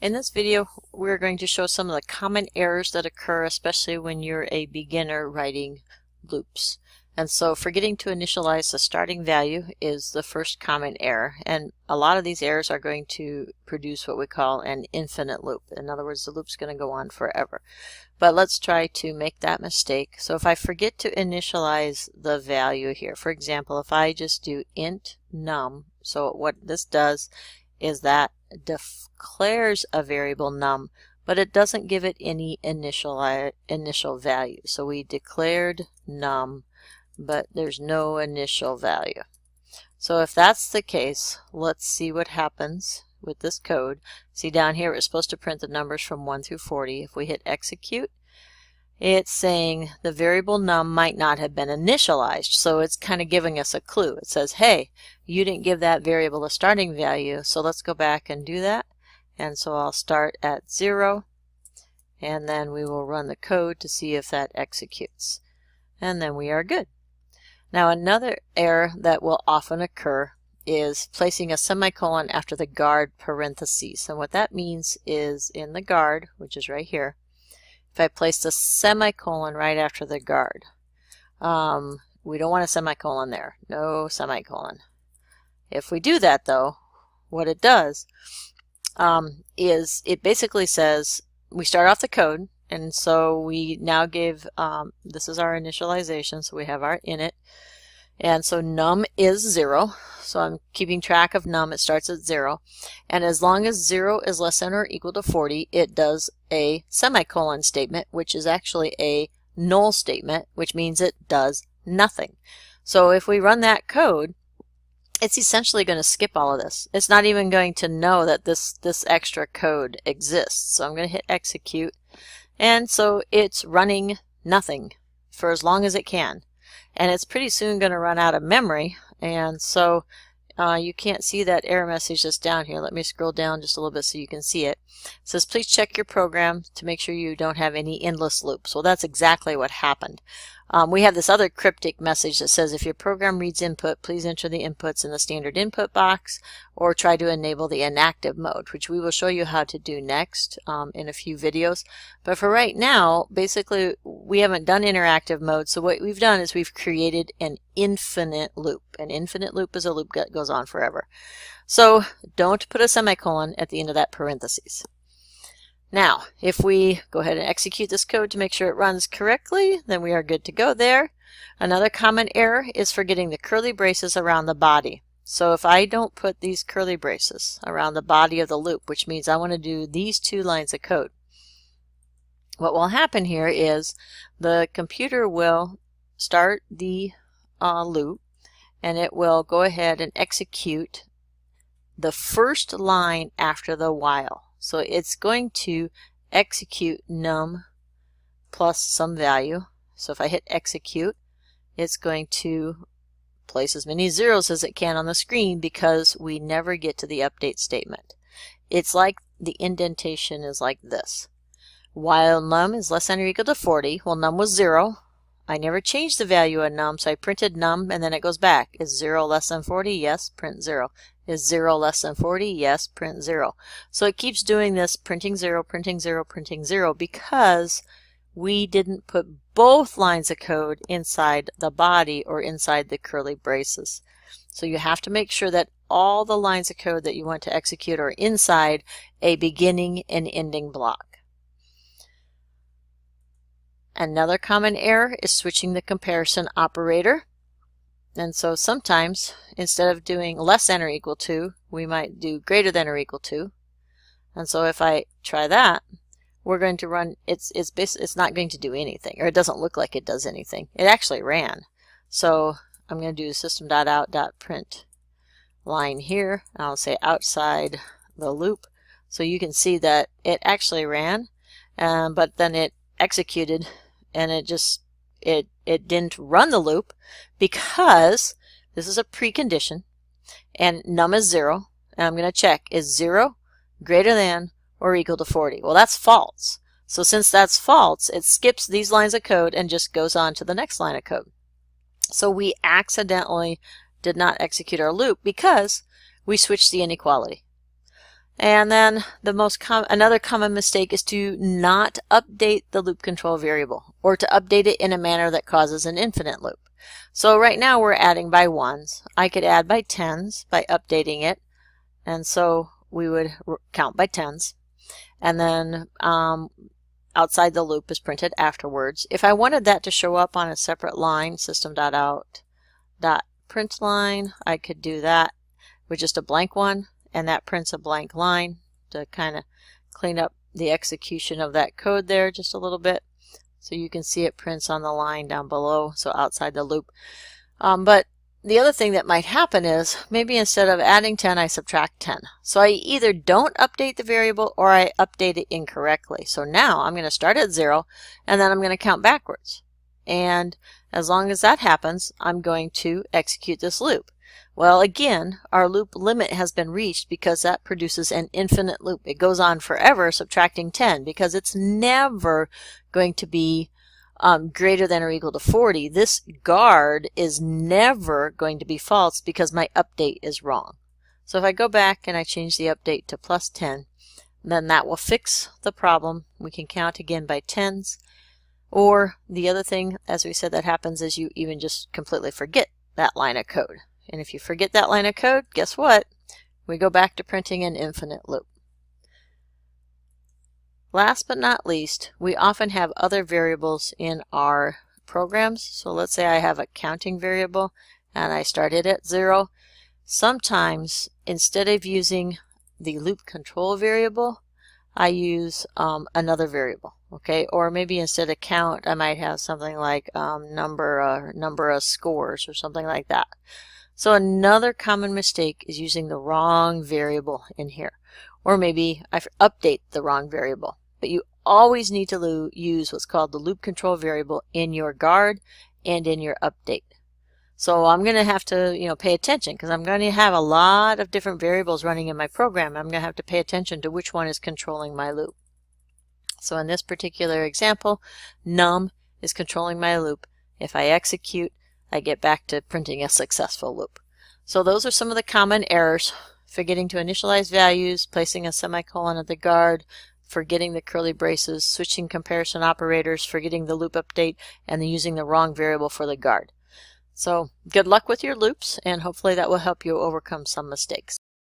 In this video, we're going to show some of the common errors that occur, especially when you're a beginner writing loops. And so forgetting to initialize the starting value is the first common error. And a lot of these errors are going to produce what we call an infinite loop. In other words, the loop's going to go on forever. But let's try to make that mistake. So if I forget to initialize the value here, for example, if I just do int num, so what this does is that declares a variable num, but it doesn't give it any initial value. So we declared num, but there's no initial value. So if that's the case, let's see what happens with this code. See down here, it's supposed to print the numbers from 1 through 40. If we hit execute, it's saying the variable num might not have been initialized. So it's kind of giving us a clue. It says, hey, you didn't give that variable a starting value, so let's go back and do that. And so I'll start at 0, and then we will run the code to see if that executes. And then we are good. Now another error that will often occur is placing a semicolon after the guard parentheses. And what that means is in the guard, which is right here, if I place a semicolon right after the guard, we don't want a semicolon there. No semicolon. If we do that though, what it does is it basically says, we start off the code, and so we now give, this is our initialization, so we have our init, and so num is 0, so I'm keeping track of num, it starts at 0, and as long as 0 is less than or equal to 40, it does a semicolon statement, which is actually a null statement, which means it does nothing. So if we run that code, it's essentially going to skip all of this. It's not even going to know that this extra code exists. So I'm going to hit execute, and so it's running nothing for as long as it can. And it's pretty soon going to run out of memory, and so you can't see that error message that's down here. Let me scroll down just a little bit so you can see it. It says, please check your program to make sure you don't have any endless loops. Well, that's exactly what happened. We have this other cryptic message that says, if your program reads input, please enter the inputs in the standard input box, or try to enable the inactive mode, which we will show you how to do next in a few videos. But for right now, basically, we haven't done interactive mode, so what we've done is we've created an infinite loop. An infinite loop is a loop that goes on forever. So don't put a semicolon at the end of that parentheses. Now, if we go ahead and execute this code to make sure it runs correctly, then we are good to go there. Another common error is forgetting the curly braces around the body. So if I don't put these curly braces around the body of the loop, which means I want to do these 2 lines of code, what will happen here is the computer will start the loop, and it will go ahead and execute the first line after the while. So it's going to execute num plus some value. So if I hit execute, it's going to place as many zeros as it can on the screen because we never get to the update statement. It's like the indentation is like this. While num is less than or equal to 40, well, num was 0. I never changed the value of num, so I printed num, and then it goes back. Is 0 less than 40? Yes, print 0. Is 0 less than 40? Yes, print 0. So it keeps doing this, printing 0, printing 0, printing 0, because we didn't put both lines of code inside the body or inside the curly braces. So you have to make sure that all the lines of code that you want to execute are inside a beginning and ending block. Another common error is switching the comparison operator. And so sometimes, instead of doing less than or equal to, we might do greater than or equal to. And so if I try that, we're going to run, it's not going to do anything, or it doesn't look like it does anything. It actually ran. So I'm going to do system.out.print line here. I'll say outside the loop. So you can see that it actually ran, but then it executed, and it didn't run the loop because this is a precondition, and num is 0, and I'm going to check, is 0 greater than or equal to 40? Well, that's false. So since that's false, it skips these lines of code and just goes on to the next line of code. So we accidentally did not execute our loop because we switched the inequality. And then another common mistake is to not update the loop control variable, or to update it in a manner that causes an infinite loop. So right now we're adding by ones. I could add by tens by updating it, and so we would count by tens. And then outside the loop is printed afterwards. If I wanted that to show up on a separate line, system.out.println, I could do that with just a blank one, and that prints a blank line to kind of clean up the execution of that code there just a little bit. So you can see it prints on the line down below, so outside the loop. But the other thing that might happen is maybe instead of adding 10, I subtract 10. So I either don't update the variable or I update it incorrectly. So now I'm going to start at 0 and then I'm going to count backwards. And as long as that happens, I'm going to execute this loop. Well, again, our loop limit has been reached because that produces an infinite loop. It goes on forever subtracting 10 because it's never going to be greater than or equal to 40. This guard is never going to be false because my update is wrong. So if I go back and I change the update to plus 10, then that will fix the problem. We can count again by tens. Or the other thing, as we said, that happens is you even just completely forget that line of code. And if you forget that line of code, guess what? We go back to printing an infinite loop. Last but not least, we often have other variables in our programs. So let's say I have a counting variable and I started at 0. Sometimes instead of using the loop control variable, I use another variable. Okay, or maybe instead of count, I might have something like number of scores or something like that. So another common mistake is using the wrong variable in here. Or maybe I update the wrong variable. But you always need to use what's called the loop control variable in your guard and in your update. So I'm going to have to pay attention because I'm going to have a lot of different variables running in my program. I'm going to have to pay attention to which one is controlling my loop. So in this particular example, num is controlling my loop. If I execute, I get back to printing a successful loop. So those are some of the common errors: forgetting to initialize values, placing a semicolon at the guard, forgetting the curly braces, switching comparison operators, forgetting the loop update, and then using the wrong variable for the guard. So good luck with your loops, and hopefully that will help you overcome some mistakes.